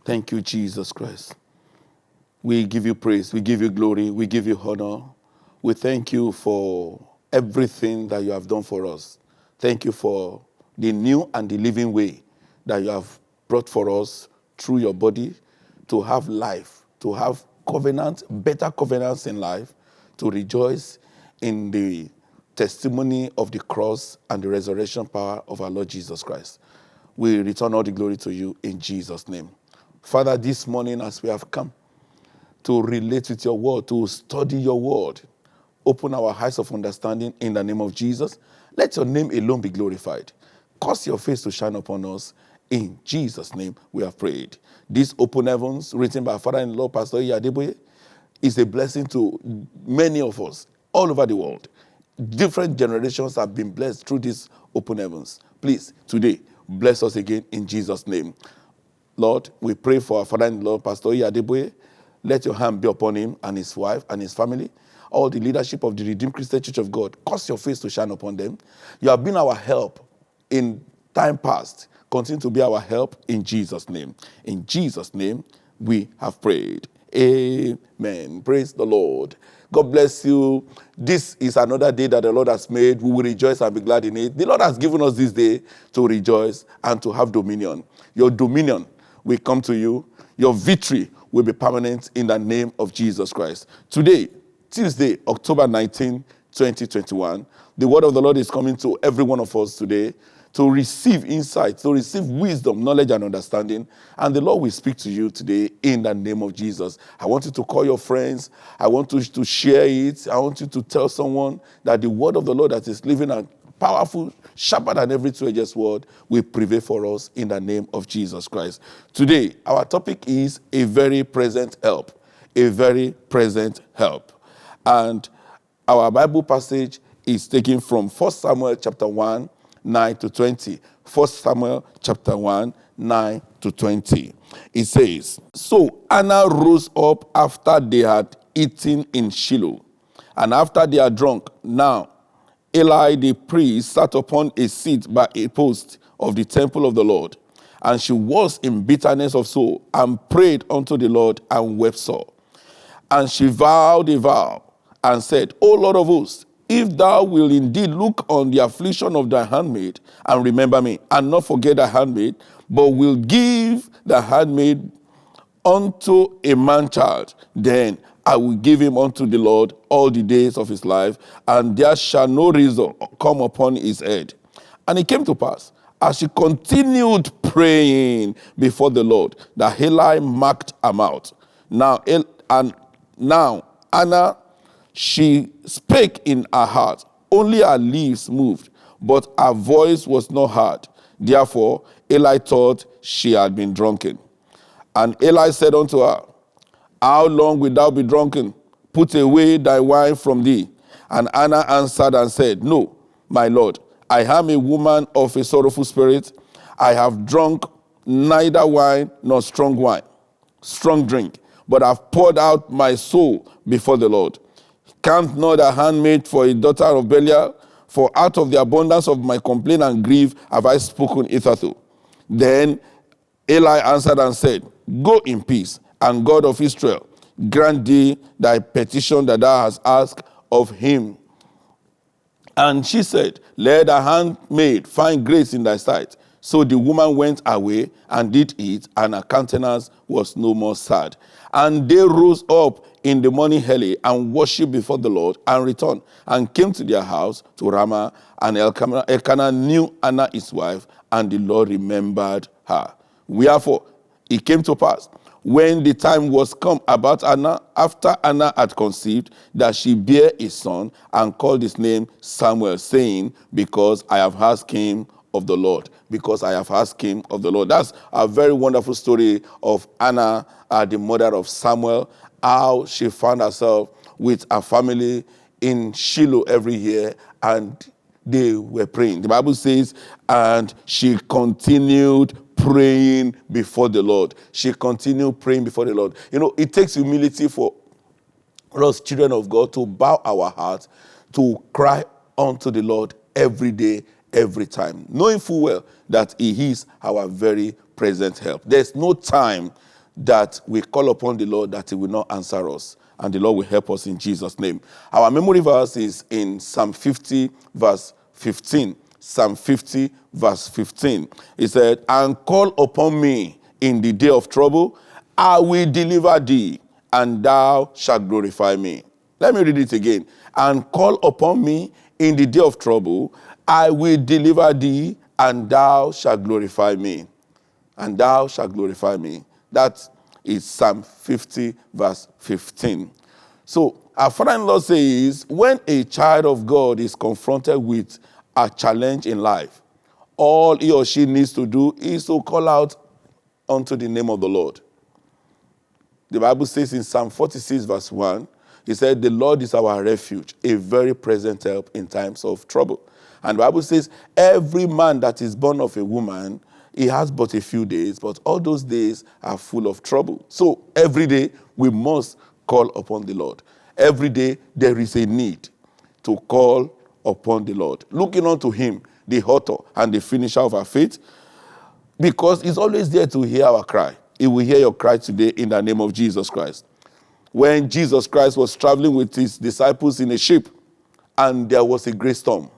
Thank you, Jesus Christ. We give you praise. We give you glory. We give you honor. We thank you for everything that you have done for us. Thank you for the new and the living way that you have brought for us through your body to have life, to have covenant, better covenants in life, to rejoice in the testimony of the cross and the resurrection power of our Lord Jesus Christ. We return all the glory to you in Jesus' name. Father, this morning as we have come to relate with your word, to study your word, open our eyes of understanding in the name of Jesus. Let your name alone be glorified. Cause your face to shine upon us. In Jesus' name we have prayed. This open heavens, written by our father-in-law, Pastor Adeboye, is a blessing to many of us all over the world. Different generations have been blessed through these open heavens. Please, today, bless us again in Jesus' name. Lord, we pray for our father-in-law, Pastor Adeboye. Let your hand be upon him and his wife and his family. All the leadership of the Redeemed Christian Church of God, cause your face to shine upon them. You have been our help in time past. Continue to be our help in Jesus' name. In Jesus' name, we have prayed. Amen. Praise the Lord. God bless you. This is another day that the Lord has made. We will rejoice and be glad in it. The Lord has given us this day to rejoice and to have dominion. Your dominion will come to you. Your victory will be permanent in the name of Jesus Christ. Today, Tuesday, October 19, 2021, the word of the Lord is coming to every one of us today to receive insight, to receive wisdom, knowledge, and understanding. And the Lord will speak to you today in the name of Jesus. I want you to call your friends. I want you to share it. I want you to tell someone that the word of the Lord that is living and powerful, sharper than every two-edged sword, will prevail for us in the name of Jesus Christ. Today, our topic is a very present help. A very present help. And our Bible passage is taken from 1 Samuel chapter 1, 9 to 20. 1 Samuel chapter 1, 9 to 20. It says, So Anna rose up after they had eaten in Shiloh, and after they had drunk. Now Eli the priest sat upon a seat by a post of the temple of the Lord, and she was in bitterness of soul, and prayed unto the Lord, and wept sore. And she vowed a vow, and said, O Lord of hosts, if thou wilt indeed look on the affliction of thy handmaid, and remember me, and not forget thy handmaid, but will give the handmaid unto a man child, then I will give him unto the Lord all the days of his life, and there shall no razor come upon his head. And it came to pass, as she continued praying before the Lord, that Eli marked her mouth. Now Anna, she spake in her heart, only her lips moved, but her voice was not heard. Therefore Eli thought she had been drunken. And Eli said unto her, How long wilt thou be drunken? Put away thy wine from thee. And Anna answered and said, No, my Lord, I am a woman of a sorrowful spirit. I have drunk neither wine nor strong drink, but have poured out my soul before the Lord. Count not a handmaid for a daughter of Belial, for out of the abundance of my complaint and grief have I spoken hitherto. Then Eli answered and said, Go in peace, and God of Israel grant thee thy petition that thou hast asked of him. And she said, Let thy handmaid find grace in thy sight. So the woman went away and did eat, and her countenance was no more sad. And they rose up in the morning early and worshipped before the Lord, and returned, and came to their house to Ramah. And Elkanah knew Anna his wife, and the Lord remembered her. Wherefore it came to pass, when the time was come about Anna, after Anna had conceived, that she bare a son, and called his name Samuel, saying, Because I have asked him of the Lord. Because I have asked him of the Lord. That's a very wonderful story of Anna, the mother of Samuel, how she found herself with her family in Shiloh every year, and they were praying. The Bible says, and she continued praying before the Lord. She continued praying before the Lord. You know, it takes humility for us, children of God, to bow our hearts, to cry unto the Lord every day, every time, knowing full well that he is our very present help. There's no time that we call upon the Lord, that he will not answer us. And the Lord will help us in Jesus' name. Our memory verse is in Psalm 50, verse 15. Psalm 50, verse 15. He said, and call upon me in the day of trouble. I will deliver thee, and thou shalt glorify me. Let me read it again. And call upon me in the day of trouble. I will deliver thee, and thou shalt glorify me. And thou shalt glorify me. That is Psalm 50, verse 15. So our father-in-law says, when a child of God is confronted with a challenge in life, all he or she needs to do is to call out unto the name of the Lord. The Bible says in Psalm 46, verse 1, he said, the Lord is our refuge, a very present help in times of trouble. And the Bible says, every man that is born of a woman, he has but a few days, but all those days are full of trouble. So every day we must call upon the Lord. Every day there is a need to call upon the Lord, looking unto him, the author and the finisher of our faith, because he's always there to hear our cry. He will hear your cry today in the name of Jesus Christ. When Jesus Christ was traveling with his disciples in a ship, and there was a great storm.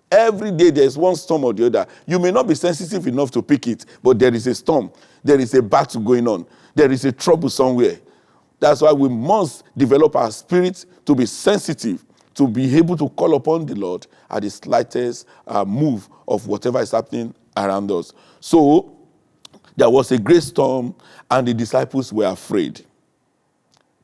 Every day there is one storm or the other. You may not be sensitive enough to pick it, but there is a storm. There is a battle going on. There is a trouble somewhere. That's why we must develop our spirit to be sensitive, to be able to call upon the Lord at the slightest move of whatever is happening around us. So there was a great storm, and the disciples were afraid.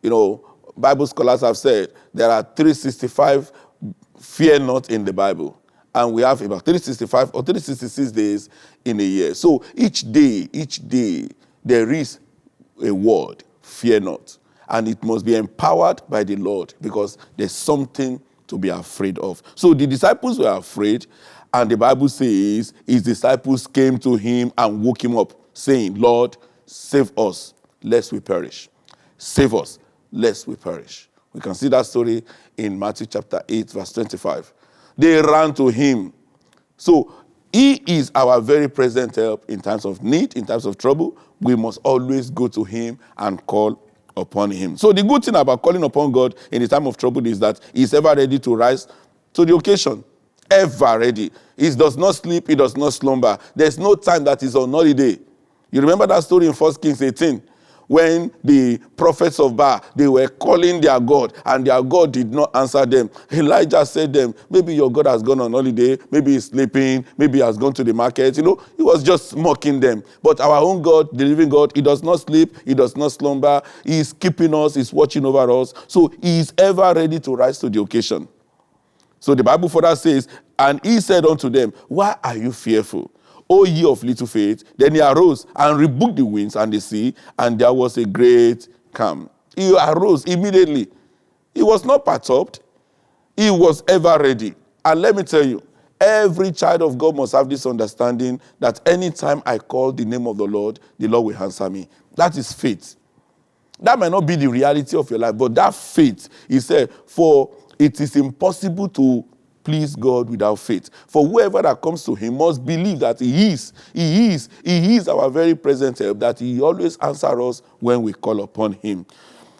You know, Bible scholars have said there are 365 fear not in the Bible. And we have about 365 or 366 days in a year. So each day, there is a word, fear not. And it must be empowered by the Lord, because there's something to be afraid of. So the disciples were afraid, and the Bible says his disciples came to him and woke him up, saying, Lord, save us, lest we perish. Save us, lest we perish. We can see that story in Matthew chapter 8, verse 25. They ran to him. So he is our very present help in times of need, in times of trouble. We must always go to him and call upon him. So the good thing about calling upon God in the time of trouble is that he's ever ready to rise to the occasion. Ever ready. He does not sleep, he does not slumber. There's no time that is on holiday. You remember that story in 1 Kings 18? When the prophets of Baal, they were calling their God, and their God did not answer them. Elijah said to them, maybe your God has gone on holiday, maybe he's sleeping, maybe he has gone to the market. You know, he was just mocking them. But our own God, the living God, he does not sleep, he does not slumber, he is keeping us, he's watching over us. So he is ever ready to rise to the occasion. So the Bible further says, and he said unto them, why are you fearful, O ye of little faith? Then he arose and rebuked the winds and the sea, and there was a great calm. He arose immediately. He was not perturbed. He was ever ready. And let me tell you, every child of God must have this understanding that anytime I call the name of the Lord will answer me. That is faith. That might not be the reality of your life, but that faith, he said, for it is impossible to please God without faith. For whoever that comes to him must believe that he is our very present help, that he always answers us when we call upon him.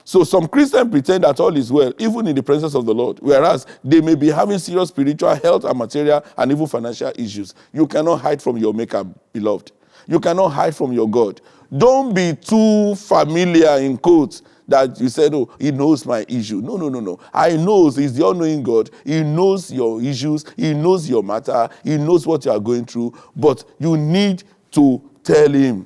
So some Christians pretend that all is well, even in the presence of the Lord, whereas they may be having serious spiritual, health, and material, and even financial issues. You cannot hide from your Maker, beloved. You cannot hide from your God. Don't be too familiar, in quotes, that you said, oh, he knows my issue. No. I knows. He's the all-knowing God. He knows your issues. He knows your matter. He knows what you are going through. But you need to tell him,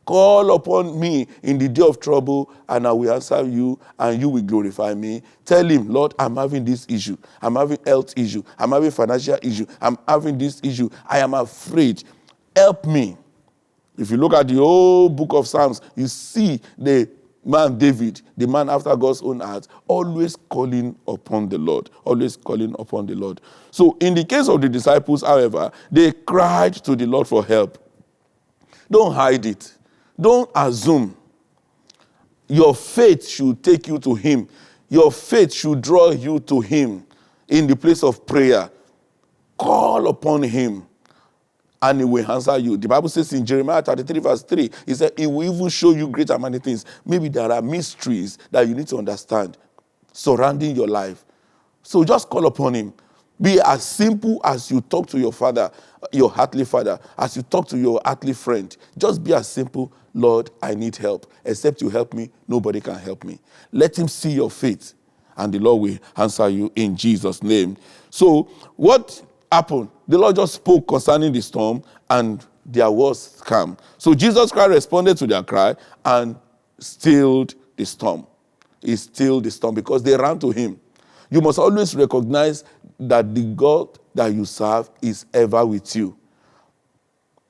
call upon me in the day of trouble, and I will answer you, and you will glorify me. Tell him, Lord, I'm having this issue. I'm having health issue. I'm having financial issue. I'm having this issue. I am afraid. Help me. If you look at the whole book of Psalms, you see the man David, the man after God's own heart, always calling upon the Lord. Always calling upon the Lord. So in the case of the disciples, however, they cried to the Lord for help. Don't hide it. Don't assume. Your faith should take you to him. Your faith should draw you to him in the place of prayer. Call upon him. and he will answer you. The Bible says in Jeremiah 33 verse 3, he said, he will even show you great and mighty things. Maybe there are mysteries that you need to understand surrounding your life. So just call upon him. Be as simple as you talk to your father, your earthly father, as you talk to your earthly friend. Just be as simple, Lord, I need help. Except you help me, nobody can help me. Let him see your faith, and the Lord will answer you in Jesus' name. So what happened? The Lord just spoke concerning the storm, and there was calm. So Jesus Christ responded to their cry and stilled the storm. He stilled the storm because they ran to him. You must always recognize that the God that you serve is ever with you.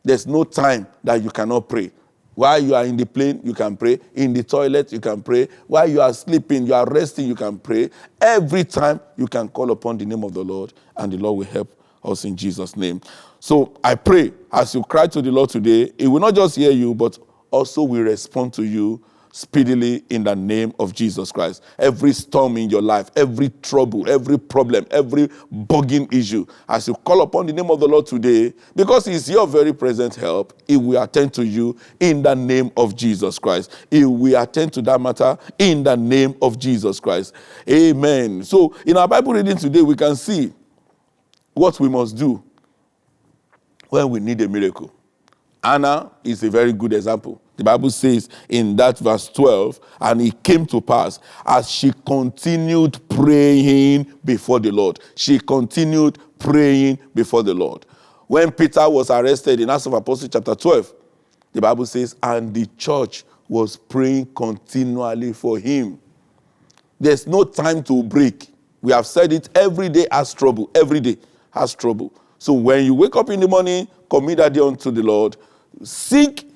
There's no time that you cannot pray. While you are in the plane, you can pray. In the toilet, you can pray. While you are sleeping, you are resting, you can pray. Every time you can call upon the name of the Lord, and the Lord will help us in Jesus' name. So I pray as you cry to the Lord today, he will not just hear you, but also will respond to you speedily in the name of Jesus Christ. Every storm in your life, every trouble, every problem, every bugging issue, as you call upon the name of the Lord today, because he is your very present help, he will attend to you in the name of Jesus Christ. He will attend to that matter in the name of Jesus Christ. Amen. So in our Bible reading today, we can see what we must do when we need a miracle. Anna is a very good example. The Bible says in that verse 12, and it came to pass as she continued praying before the Lord. She continued praying before the Lord. When Peter was arrested in Acts of Apostles chapter 12, the Bible says, and the church was praying continually for him. There's no time to break. We have said it, every day has trouble. Every day has trouble. So when you wake up in the morning, commit that day unto the Lord. Seek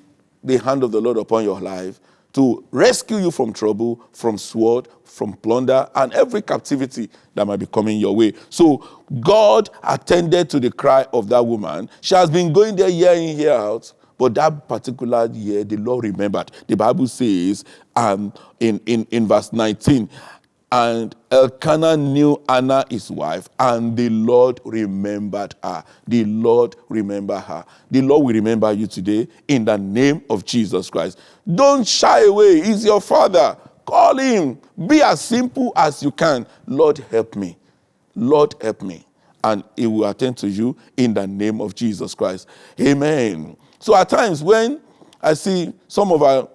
the hand of the Lord upon your life to rescue you from trouble, from sword, from plunder, and every captivity that might be coming your way. So God attended to the cry of that woman. She has been going there year in, year out, but that particular year, the Lord remembered. The Bible says in verse 19, and Elkanah knew Anna, his wife, and the Lord remembered her. The Lord remembered her. The Lord will remember you today in the name of Jesus Christ. Don't shy away. He's your Father. Call him. Be as simple as you can. Lord, help me. Lord, help me. And he will attend to you in the name of Jesus Christ. Amen. So at times when I see some of our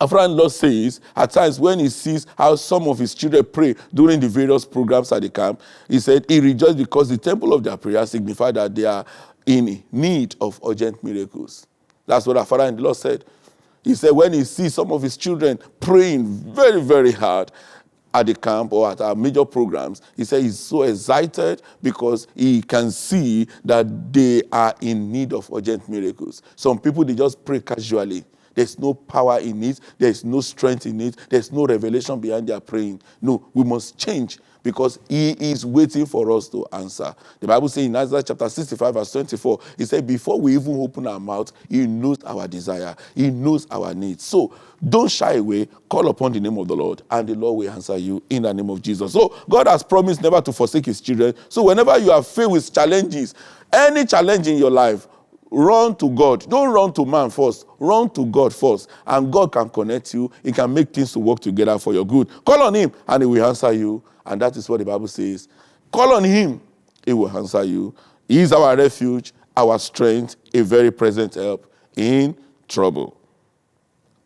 friend Lord says, at times when he sees how some of his children pray during the various programs at the camp, he said he rejoiced because the temple of their prayer signified that they are in need of urgent miracles. That's what our father in the Lord said. He said when he sees some of his children praying very, very hard at the camp or at our major programs, he said he's so excited because he can see that they are in need of urgent miracles. Some people, they just pray casually. There's no power in it. There's no strength in it. There's no revelation behind their praying. No, we must change because he is waiting for us to answer. The Bible says in Isaiah chapter 65 verse 24, he said before we even open our mouth, he knows our desire. He knows our needs. So don't shy away. Call upon the name of the Lord and the Lord will answer you in the name of Jesus. So God has promised never to forsake his children. So whenever you are faced with challenges, any challenge in your life, run to God. Don't run to man first. Run to God first. And God can connect you. He can make things to work together for your good. Call on him and he will answer you. And that is what the Bible says. Call on him. He will answer you. He is our refuge, our strength, a very present help in trouble.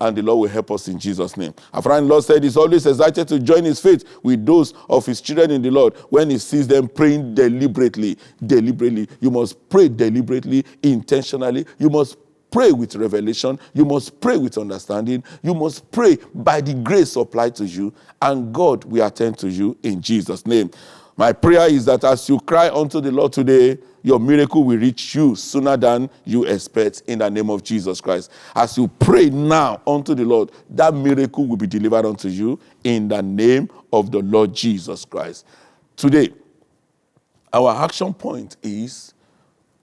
And the Lord will help us in Jesus' name. Our friend Lord said he's always excited to join his faith with those of his children in the Lord when he sees them praying deliberately. Deliberately. You must pray deliberately, intentionally. You must pray with revelation. You must pray with understanding. You must pray by the grace supplied to you. And God will attend to you in Jesus' name. My prayer is that as you cry unto the Lord today, your miracle will reach you sooner than you expect in the name of Jesus Christ. As you pray now unto the Lord, that miracle will be delivered unto you in the name of the Lord Jesus Christ. Today, our action point is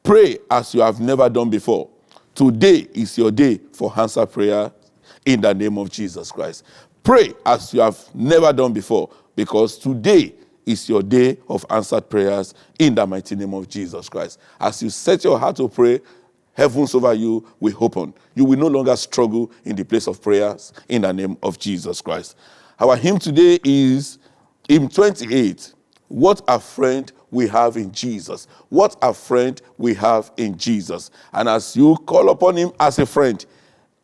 pray as you have never done before. Today is your day for answer prayer in the name of Jesus Christ. Pray as you have never done before because today is your day of answered prayers in the mighty name of Jesus Christ. As you set your heart to pray, heavens over you will open. You will no longer struggle in the place of prayers in the name of Jesus Christ. Our hymn today is hymn 28. What a friend we have in Jesus. What a friend we have in Jesus. And as you call upon him as a friend,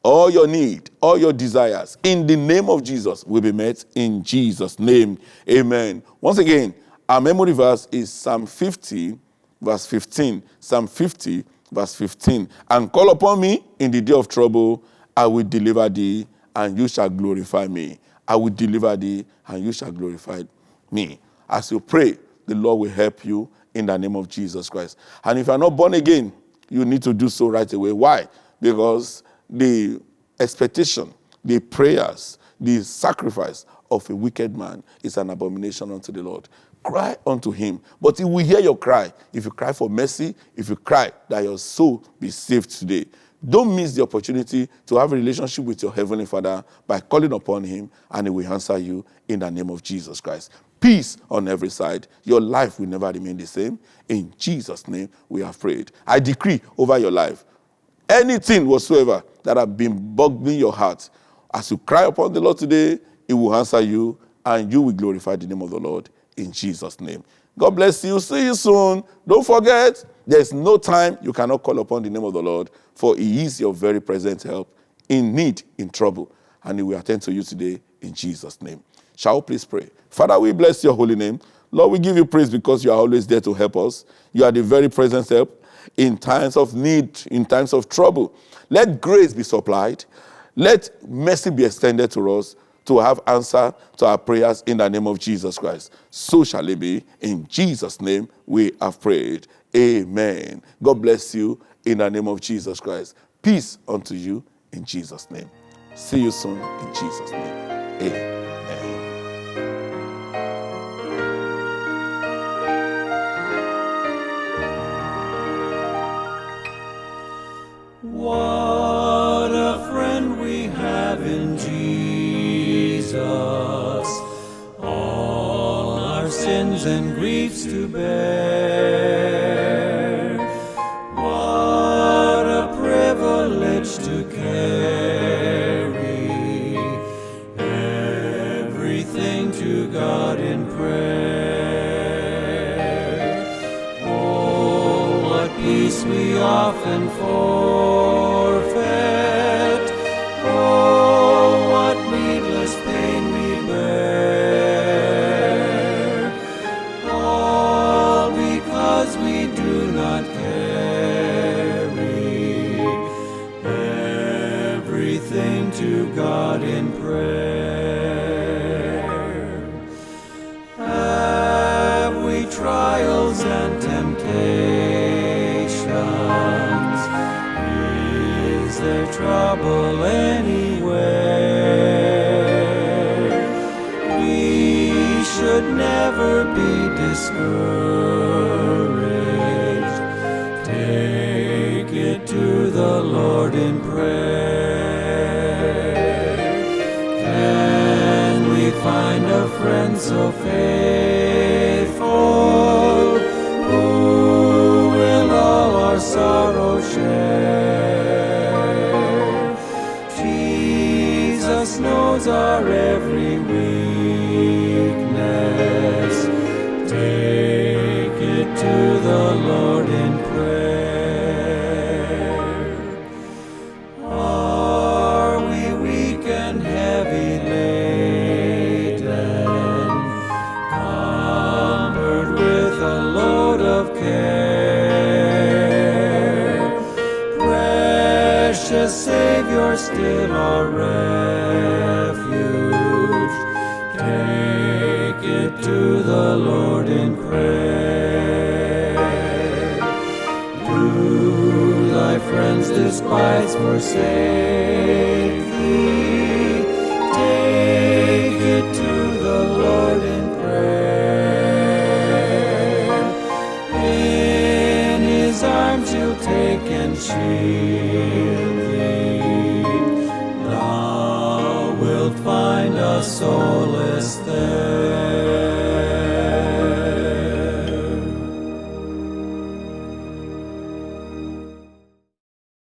all your need, all your desires in the name of Jesus will be met in Jesus' name. Amen. Once again, our memory verse is Psalm 50, verse 15. Psalm 50, verse 15. And call upon me in the day of trouble, I will deliver thee, and you shall glorify me. I will deliver thee, and you shall glorify me. As you pray, the Lord will help you in the name of Jesus Christ. And if you are not born again, you need to do so right away. Why? Because the expectation, the prayers, the sacrifice of a wicked man is an abomination unto the Lord. Cry unto him, but he will hear your cry. If you cry for mercy, if you cry that your soul be saved today. Don't miss the opportunity to have a relationship with your Heavenly Father by calling upon him, and he will answer you in the name of Jesus Christ. Peace on every side. Your life will never remain the same. In Jesus' name we have prayed. I decree over your life, anything whatsoever that have been bogging your heart, as you cry upon the Lord today, he will answer you, and you will glorify the name of the Lord in Jesus' name. God bless you. See you soon. Don't forget, there's no time you cannot call upon the name of the Lord, for he is your very present help in need, in trouble, and he will attend to you today in Jesus' name. Shall we please pray? Father, we bless your holy name. Lord, we give you praise because you are always there to help us. You are the very present help in times of need, in times of trouble. Let grace be supplied. Let mercy be extended to us to have answer to our prayers in the name of Jesus Christ. So shall it be. In Jesus' name we have prayed. Amen. God bless you in the name of Jesus Christ. Peace unto you in Jesus' name. See you soon in Jesus' name. Amen. What a friend we have in Jesus, all our sins and griefs to bear. What a privilege to carry everything to God in prayer. Oh, what peace we often forfeit. Oh, what needless pain we bear. All because we do not carry everything to God in prayer. Have we trials and temptations? Is there trouble anywhere? We should never be discouraged. Take it to the Lord in prayer. Can we find a friend so faithful, who will all our sorrow share? Jesus knows our every weakness. Take it to the Lord in prayer. Are we weak and heavy laden, cumbered with a load of care? Precious Savior, still our refuge. Take it to the Lord in prayer. Do thy friends despise, forsake thee? Take it to the Lord in prayer. In his arms he'll take and shield thee. Thou wilt find a solace there.